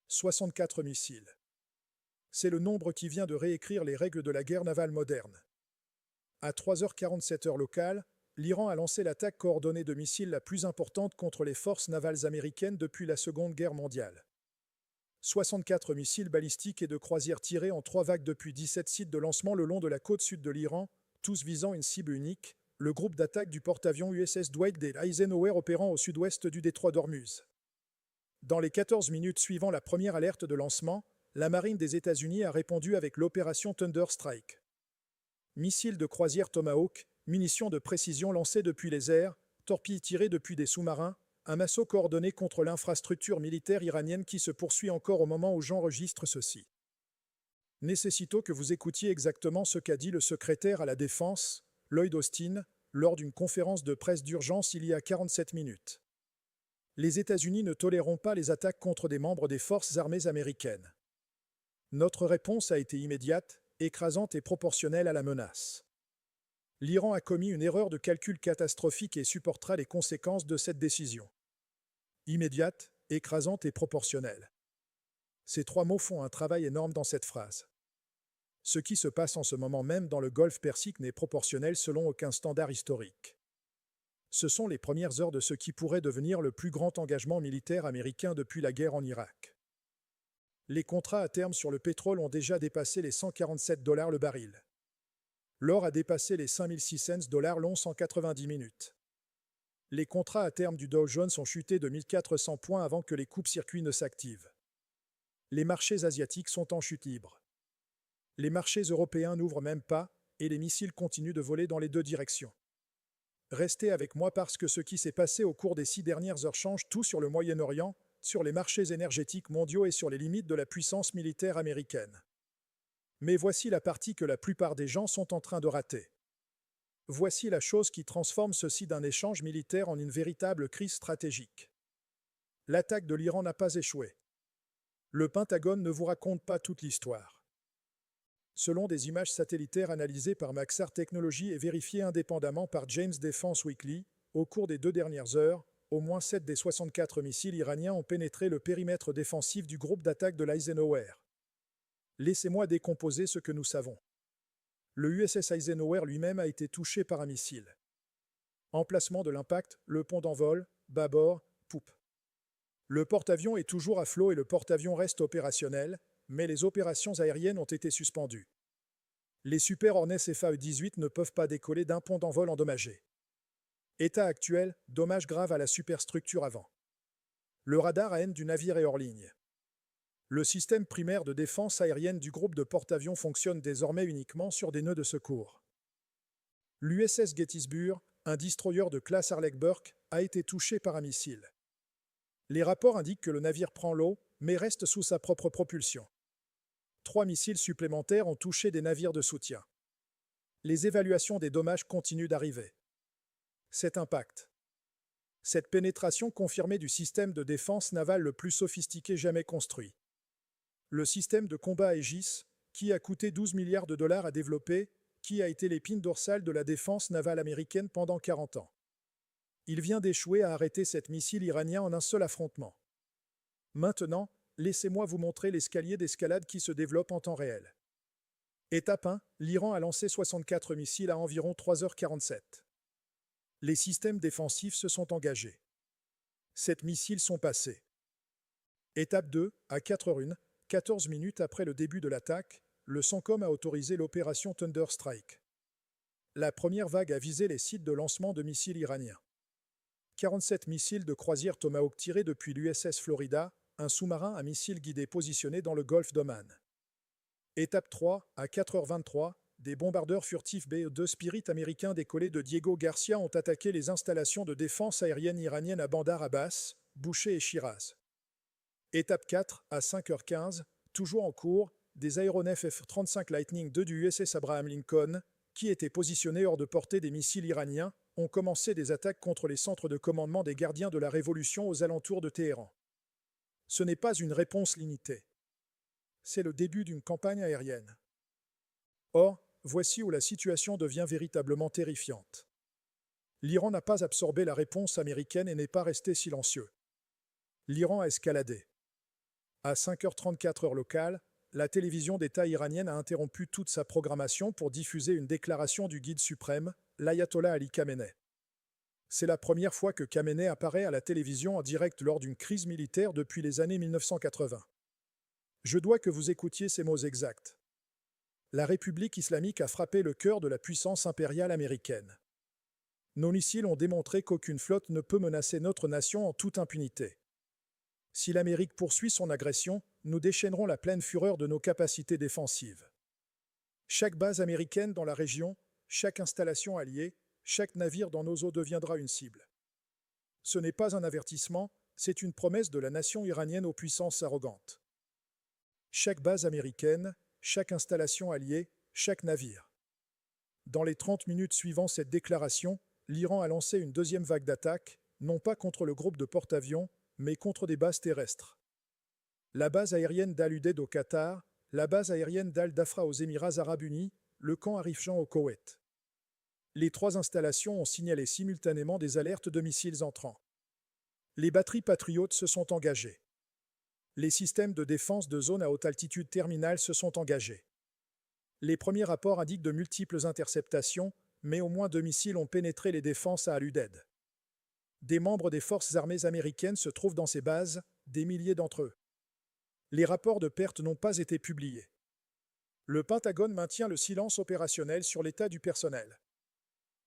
64 missiles. C'est le nombre qui vient de réécrire les règles de la guerre navale moderne. À 3h47 heure locale, l'Iran a lancé l'attaque coordonnée de missiles la plus importante contre les forces navales américaines depuis la Seconde Guerre mondiale. 64 missiles balistiques et de croisière tirés en 3 vagues depuis 17 sites de lancement le long de la côte sud de l'Iran, tous visant une cible unique, le groupe d'attaque du porte-avions USS Dwight D. Eisenhower opérant au sud-ouest du détroit d'Ormuz. Dans les 14 minutes suivant la première alerte de lancement, la marine des États-Unis a répondu avec l'opération Thunder Strike. Missiles de croisière Tomahawk, munitions de précision lancées depuis les airs, torpilles tirées depuis des sous-marins, un assaut coordonné contre l'infrastructure militaire iranienne qui se poursuit encore au moment où j'enregistre ceci. Nécessitons que vous écoutiez exactement ce qu'a dit le secrétaire à la Défense, Lloyd Austin, lors d'une conférence de presse d'urgence il y a 47 minutes. Les États-Unis ne toléreront pas les attaques contre des membres des forces armées américaines. Notre réponse a été immédiate, écrasante et proportionnelle à la menace. L'Iran a commis une erreur de calcul catastrophique et supportera les conséquences de cette décision. Immédiate, écrasante et proportionnelle. Ces 3 mots font un travail énorme dans cette phrase. Ce qui se passe en ce moment même dans le Golfe Persique n'est proportionnel selon aucun standard historique. Ce sont les premières heures de ce qui pourrait devenir le plus grand engagement militaire américain depuis la guerre en Irak. Les contrats à terme sur le pétrole ont déjà dépassé les $147 le baril. L'or a dépassé les 5600 $ l'once en 90 minutes. Les contrats à terme du Dow Jones ont chuté de 1400 points avant que les coupes-circuits ne s'activent. Les marchés asiatiques sont en chute libre. Les marchés européens n'ouvrent même pas, et les missiles continuent de voler dans les 2 directions. Restez avec moi parce que ce qui s'est passé au cours des 6 dernières heures change tout sur le Moyen-Orient, sur les marchés énergétiques mondiaux et sur les limites de la puissance militaire américaine. Mais voici la partie que la plupart des gens sont en train de rater. Voici la chose qui transforme ceci d'un échange militaire en une véritable crise stratégique. L'attaque de l'Iran n'a pas échoué. Le Pentagone ne vous raconte pas toute l'histoire. Selon des images satellitaires analysées par Maxar Technologies et vérifiées indépendamment par James Defense Weekly, au cours des 2 dernières heures, au moins 7 des 64 missiles iraniens ont pénétré le périmètre défensif du groupe d'attaque de l'Eisenhower. Laissez-moi décomposer ce que nous savons. Le USS Eisenhower lui-même a été touché par un missile. Emplacement de l'impact, le pont d'envol, bâbord, poupe. Le porte-avions est toujours à flot et le porte-avions reste opérationnel, mais les opérations aériennes ont été suspendues. Les Super Hornets FAE-18 ne peuvent pas décoller d'un pont d'envol endommagé. État actuel, dommage grave à la superstructure avant. Le radar AN du navire est hors ligne. Le système primaire de défense aérienne du groupe de porte-avions fonctionne désormais uniquement sur des nœuds de secours. L'USS Gettysburg, un destroyer de classe Harlech-Burke, a été touché par un missile. Les rapports indiquent que le navire prend l'eau, mais reste sous sa propre propulsion. 3 missiles supplémentaires ont touché des navires de soutien. Les évaluations des dommages continuent d'arriver. Cet impact. Cette pénétration confirmée du système de défense navale le plus sophistiqué jamais construit. Le système de combat Aegis, qui a coûté 12 milliards de dollars à développer, qui a été l'épine dorsale de la défense navale américaine pendant 40 ans. Il vient d'échouer à arrêter cet missile iranien en un seul affrontement. Maintenant, laissez-moi vous montrer l'escalier d'escalade qui se développe en temps réel. Étape 1, l'Iran a lancé 64 missiles à environ 3h47. Les systèmes défensifs se sont engagés. 7 missiles sont passés. Étape 2, à 4h01, 14 minutes après le début de l'attaque, le CENTCOM a autorisé l'opération Thunder Strike. La première vague a visé les sites de lancement de missiles iraniens. 47 missiles de croisière Tomahawk tirés depuis l'USS Florida, un sous-marin à missiles guidés positionné dans le golfe d'Oman. Étape 3, à 4h23, des bombardeurs furtifs BE-2 Spirit américains décollés de Diego Garcia ont attaqué les installations de défense aérienne iranienne à Bandar Abbas, Bouchet et Shiraz. Étape 4, à 5h15, toujours en cours, des aéronefs F-35 Lightning II du USS Abraham Lincoln, qui étaient positionnés hors de portée des missiles iraniens, ont commencé des attaques contre les centres de commandement des gardiens de la Révolution aux alentours de Téhéran. Ce n'est pas une réponse limitée. C'est le début d'une campagne aérienne. Or, voici où la situation devient véritablement terrifiante. L'Iran n'a pas absorbé la réponse américaine et n'est pas resté silencieux. L'Iran a escaladé. À 5h34 heure locale, la télévision d'État iranienne a interrompu toute sa programmation pour diffuser une déclaration du guide suprême, l'ayatollah Ali Khamenei. C'est la première fois que Khamenei apparaît à la télévision en direct lors d'une crise militaire depuis les années 1980. Je dois que vous écoutiez ces mots exacts. La République islamique a frappé le cœur de la puissance impériale américaine. Nos missiles ont démontré qu'aucune flotte ne peut menacer notre nation en toute impunité. Si l'Amérique poursuit son agression, nous déchaînerons la pleine fureur de nos capacités défensives. Chaque base américaine dans la région, chaque installation alliée, chaque navire dans nos eaux deviendra une cible. Ce n'est pas un avertissement, c'est une promesse de la nation iranienne aux puissances arrogantes. Chaque base américaine, chaque installation alliée, chaque navire. Dans les 30 minutes suivant cette déclaration, l'Iran a lancé une deuxième vague d'attaques, non pas contre le groupe de porte-avions, mais contre des bases terrestres. La base aérienne d'Al-Udeid au Qatar, la base aérienne d'Al-Dafra aux Émirats arabes unis, le camp Arif Jan au Koweït. Les 3 installations ont signalé simultanément des alertes de missiles entrants. Les batteries patriotes se sont engagées. Les systèmes de défense de zone à haute altitude terminale se sont engagés. Les premiers rapports indiquent de multiples interceptations, mais au moins 2 missiles ont pénétré les défenses à Al-Udeid. Des membres des forces armées américaines se trouvent dans ces bases, des milliers d'entre eux. Les rapports de pertes n'ont pas été publiés. Le Pentagone maintient le silence opérationnel sur l'état du personnel.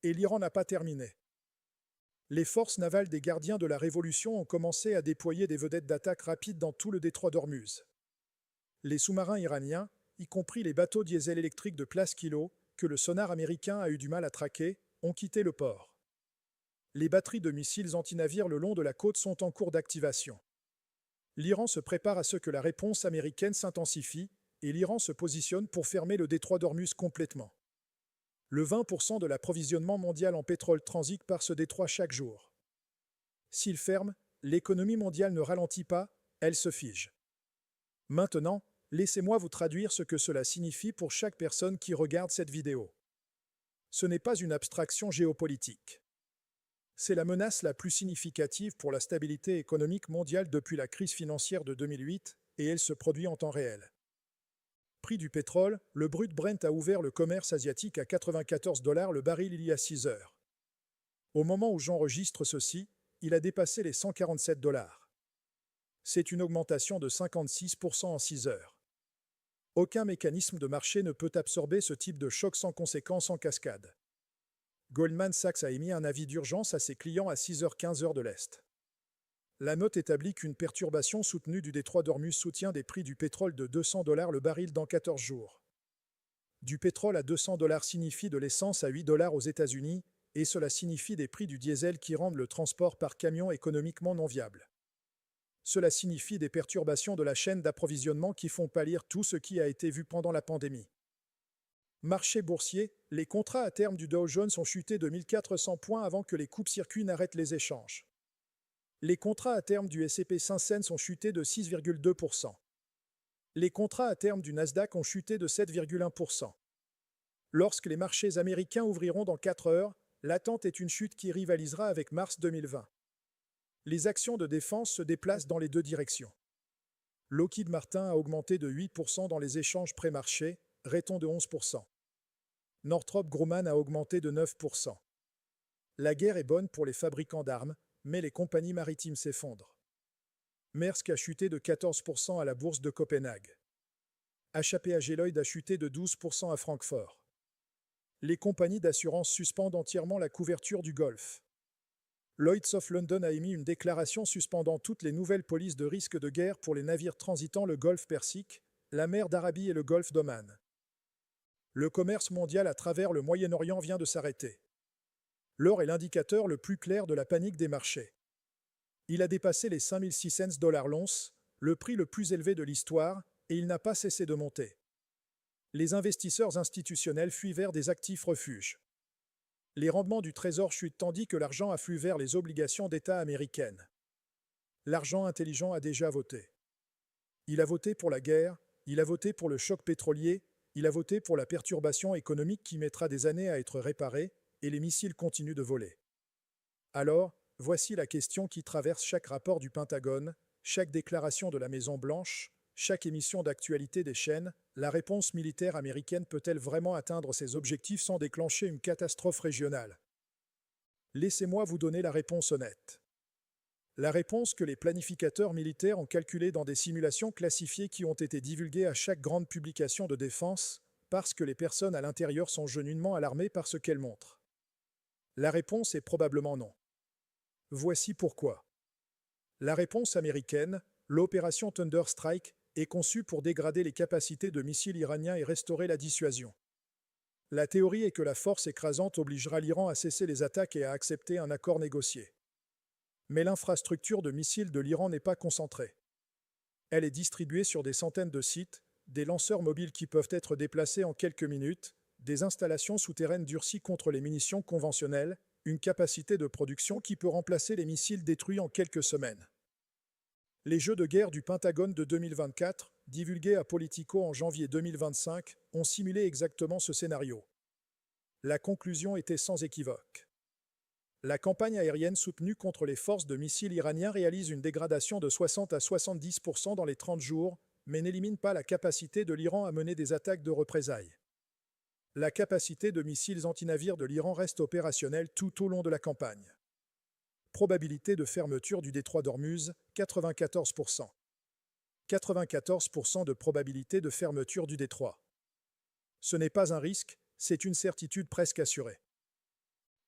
Et l'Iran n'a pas terminé. Les forces navales des gardiens de la Révolution ont commencé à déployer des vedettes d'attaque rapides dans tout le détroit d'Ormuz. Les sous-marins iraniens, y compris les bateaux diesel électriques de classe Kilo, que le sonar américain a eu du mal à traquer, ont quitté le port. Les batteries de missiles antinavires le long de la côte sont en cours d'activation. L'Iran se prépare à ce que la réponse américaine s'intensifie et l'Iran se positionne pour fermer le détroit d'Ormuz complètement. Le 20% de l'approvisionnement mondial en pétrole transite par ce détroit chaque jour. S'il ferme, l'économie mondiale ne ralentit pas, elle se fige. Maintenant, laissez-moi vous traduire ce que cela signifie pour chaque personne qui regarde cette vidéo. Ce n'est pas une abstraction géopolitique. C'est la menace la plus significative pour la stabilité économique mondiale depuis la crise financière de 2008, et elle se produit en temps réel. Prix du pétrole, le brut Brent a ouvert le commerce asiatique à 94 $ le baril il y a 6 heures. Au moment où j'enregistre ceci, il a dépassé les 147 $. C'est une augmentation de 56% en 6 heures. Aucun mécanisme de marché ne peut absorber ce type de choc sans conséquence en cascade. Goldman Sachs a émis un avis d'urgence à ses clients à 6h15 heure de l'Est. La note établit qu'une perturbation soutenue du détroit d'Ormuz soutient des prix du pétrole de 200 $ le baril dans 14 jours. Du pétrole à 200 $ signifie de l'essence à 8 $ aux États-Unis, et cela signifie des prix du diesel qui rendent le transport par camion économiquement non viable. Cela signifie des perturbations de la chaîne d'approvisionnement qui font pâlir tout ce qui a été vu pendant la pandémie. Marché boursier, les contrats à terme du Dow Jones ont chuté de 1400 points avant que les coupes-circuits n'arrêtent les échanges. Les contrats à terme du S&P 500 ont chuté de 6,2%. Les contrats à terme du Nasdaq ont chuté de 7,1%. Lorsque les marchés américains ouvriront dans 4 heures, l'attente est une chute qui rivalisera avec mars 2020. Les actions de défense se déplacent dans les 2 directions. Lockheed Martin a augmenté de 8% dans les échanges pré-marché, Raytheon de 11%. Northrop Grumman a augmenté de 9%. La guerre est bonne pour les fabricants d'armes, mais les compagnies maritimes s'effondrent. Maersk a chuté de 14% à la bourse de Copenhague. HAPAG Lloyd a chuté de 12% à Francfort. Les compagnies d'assurance suspendent entièrement la couverture du Golfe. Lloyd's of London a émis une déclaration suspendant toutes les nouvelles polices de risque de guerre pour les navires transitant le Golfe Persique, la mer d'Arabie et le Golfe d'Oman. Le commerce mondial à travers le Moyen-Orient vient de s'arrêter. L'or est l'indicateur le plus clair de la panique des marchés. Il a dépassé les 5600 $ l'once, le prix le plus élevé de l'histoire, et il n'a pas cessé de monter. Les investisseurs institutionnels fuient vers des actifs refuges. Les rendements du trésor chutent tandis que l'argent afflue vers les obligations d'État américaines. L'argent intelligent a déjà voté. Il a voté pour la guerre, il a voté pour le choc pétrolier, il a voté pour la perturbation économique qui mettra des années à être réparée, et les missiles continuent de voler. Alors, voici la question qui traverse chaque rapport du Pentagone, chaque déclaration de la Maison-Blanche, chaque émission d'actualité des chaînes, la réponse militaire américaine peut-elle vraiment atteindre ses objectifs sans déclencher une catastrophe régionale? Laissez-moi vous donner la réponse honnête. La réponse que les planificateurs militaires ont calculée dans des simulations classifiées qui ont été divulguées à chaque grande publication de défense, parce que les personnes à l'intérieur sont genuinement alarmées par ce qu'elles montrent. La réponse est probablement non. Voici pourquoi. La réponse américaine, l'opération Thunder Strike, est conçue pour dégrader les capacités de missiles iraniens et restaurer la dissuasion. La théorie est que la force écrasante obligera l'Iran à cesser les attaques et à accepter un accord négocié. Mais l'infrastructure de missiles de l'Iran n'est pas concentrée. Elle est distribuée sur des centaines de sites, des lanceurs mobiles qui peuvent être déplacés en quelques minutes, des installations souterraines durcies contre les munitions conventionnelles, une capacité de production qui peut remplacer les missiles détruits en quelques semaines. Les jeux de guerre du Pentagone de 2024, divulgués à Politico en janvier 2025, ont simulé exactement ce scénario. La conclusion était sans équivoque. La campagne aérienne soutenue contre les forces de missiles iraniens réalise une dégradation de 60 à 70% dans les 30 jours, mais n'élimine pas la capacité de l'Iran à mener des attaques de représailles. La capacité de missiles antinavires de l'Iran reste opérationnelle tout au long de la campagne. Probabilité de fermeture du détroit d'Ormuz, 94%. 94% de probabilité de fermeture du détroit. Ce n'est pas un risque, c'est une certitude presque assurée.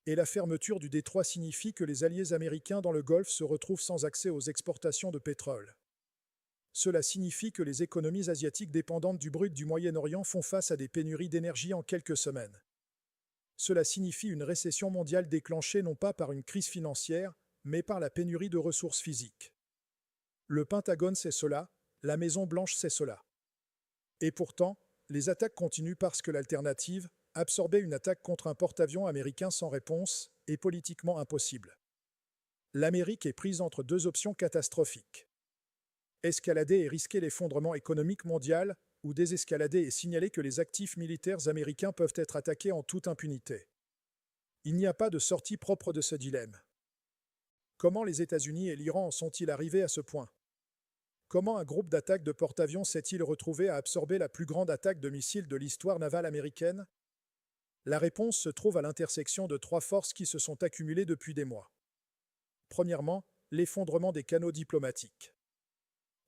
Et la fermeture du détroit signifie que les alliés américains dans le Golfe se retrouvent sans accès aux exportations de pétrole. Cela signifie que les économies asiatiques dépendantes du brut du Moyen-Orient font face à des pénuries d'énergie en quelques semaines. Cela signifie une récession mondiale déclenchée non pas par une crise financière, mais par la pénurie de ressources physiques. Le Pentagone sait cela, la Maison-Blanche sait cela. Et pourtant, les attaques continuent parce que l'alternative, absorber une attaque contre un porte-avions américain sans réponse, est politiquement impossible. L'Amérique est prise entre deux options catastrophiques. Escalader et risquer l'effondrement économique mondial, ou désescalader et signaler que les actifs militaires américains peuvent être attaqués en toute impunité. Il n'y a pas de sortie propre de ce dilemme. Comment les États-Unis et l'Iran en sont-ils arrivés à ce point? Comment un groupe d'attaque de porte-avions s'est-il retrouvé à absorber la plus grande attaque de missiles de l'histoire navale américaine? La réponse se trouve à l'intersection de trois forces qui se sont accumulées depuis des mois. Premièrement, l'effondrement des canaux diplomatiques.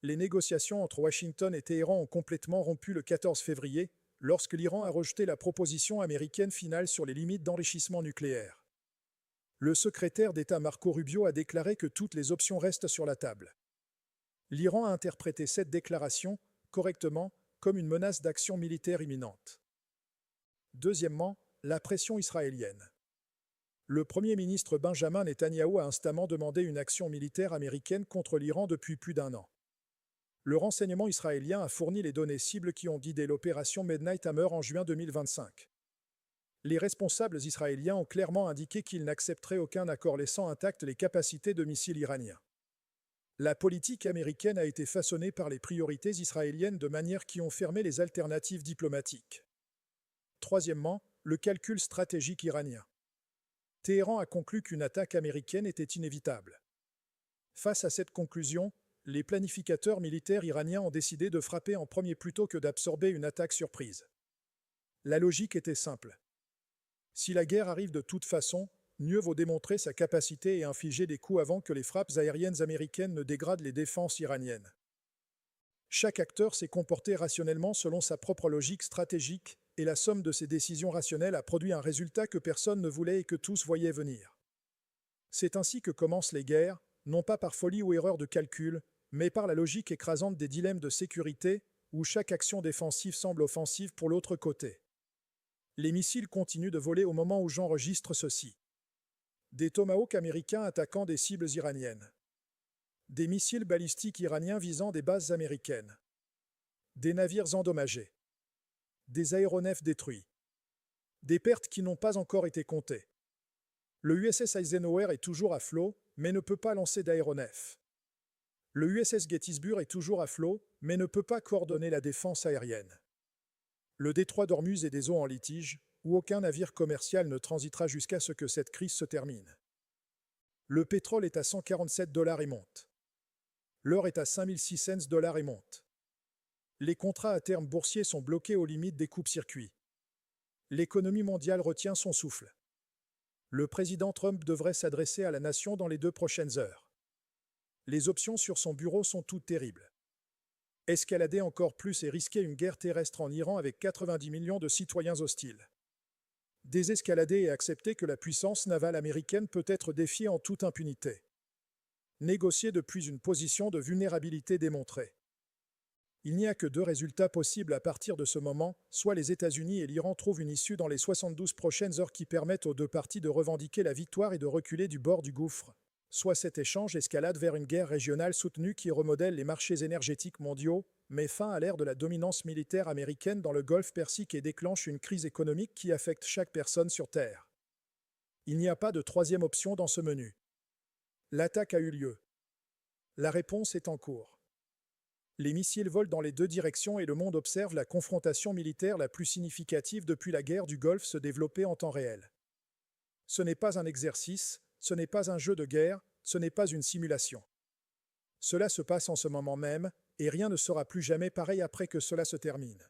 Les négociations entre Washington et Téhéran ont complètement rompu le 14 février, lorsque l'Iran a rejeté la proposition américaine finale sur les limites d'enrichissement nucléaire. Le secrétaire d'État Marco Rubio a déclaré que toutes les options restent sur la table. L'Iran a interprété cette déclaration, correctement, comme une menace d'action militaire imminente. Deuxièmement, la pression israélienne. Le Premier ministre Benjamin Netanyahou a instamment demandé une action militaire américaine contre l'Iran depuis plus d'un an. Le renseignement israélien a fourni les données cibles qui ont guidé l'opération Midnight Hammer en juin 2025. Les responsables israéliens ont clairement indiqué qu'ils n'accepteraient aucun accord laissant intactes les capacités de missiles iraniens. La politique américaine a été façonnée par les priorités israéliennes de manière qui ont fermé les alternatives diplomatiques. Troisièmement, le calcul stratégique iranien. Téhéran a conclu qu'une attaque américaine était inévitable. Face à cette conclusion, les planificateurs militaires iraniens ont décidé de frapper en premier plutôt que d'absorber une attaque surprise. La logique était simple. Si la guerre arrive de toute façon, mieux vaut démontrer sa capacité et infliger des coups avant que les frappes aériennes américaines ne dégradent les défenses iraniennes. Chaque acteur s'est comporté rationnellement selon sa propre logique stratégique, et la somme de ces décisions rationnelles a produit un résultat que personne ne voulait et que tous voyaient venir. C'est ainsi que commencent les guerres, non pas par folie ou erreur de calcul, mais par la logique écrasante des dilemmes de sécurité, où chaque action défensive semble offensive pour l'autre côté. Les missiles continuent de voler au moment où j'enregistre ceci. Des Tomahawks américains attaquant des cibles iraniennes. Des missiles balistiques iraniens visant des bases américaines. Des navires endommagés. Des aéronefs détruits. Des pertes qui n'ont pas encore été comptées. Le USS Eisenhower est toujours à flot, mais ne peut pas lancer d'aéronefs. Le USS Gettysburg est toujours à flot, mais ne peut pas coordonner la défense aérienne. Le détroit d'Ormuz est des eaux en litige, où aucun navire commercial ne transitera jusqu'à ce que cette crise se termine. Le pétrole est à $147 et monte. L'or est à 5006 $ et monte. Les contrats à terme boursiers sont bloqués aux limites des coupes-circuits. L'économie mondiale retient son souffle. Le président Trump devrait s'adresser à la nation dans les 2 prochaines heures. Les options sur son bureau sont toutes terribles. Escalader encore plus et risquer une guerre terrestre en Iran avec 90 millions de citoyens hostiles. Désescalader et accepter que la puissance navale américaine peut être défiée en toute impunité. Négocier depuis une position de vulnérabilité démontrée. Il n'y a que 2 résultats possibles à partir de ce moment, soit les États-Unis et l'Iran trouvent une issue dans les 72 prochaines heures qui permettent aux 2 parties de revendiquer la victoire et de reculer du bord du gouffre, soit cet échange escalade vers une guerre régionale soutenue qui remodèle les marchés énergétiques mondiaux, met fin à l'ère de la dominance militaire américaine dans le Golfe Persique et déclenche une crise économique qui affecte chaque personne sur Terre. Il n'y a pas de 3e option dans ce menu. L'attaque a eu lieu. La réponse est en cours. Les missiles volent dans les 2 directions et le monde observe la confrontation militaire la plus significative depuis la guerre du Golfe se développer en temps réel. Ce n'est pas un exercice, ce n'est pas un jeu de guerre, ce n'est pas une simulation. Cela se passe en ce moment même, et rien ne sera plus jamais pareil après que cela se termine.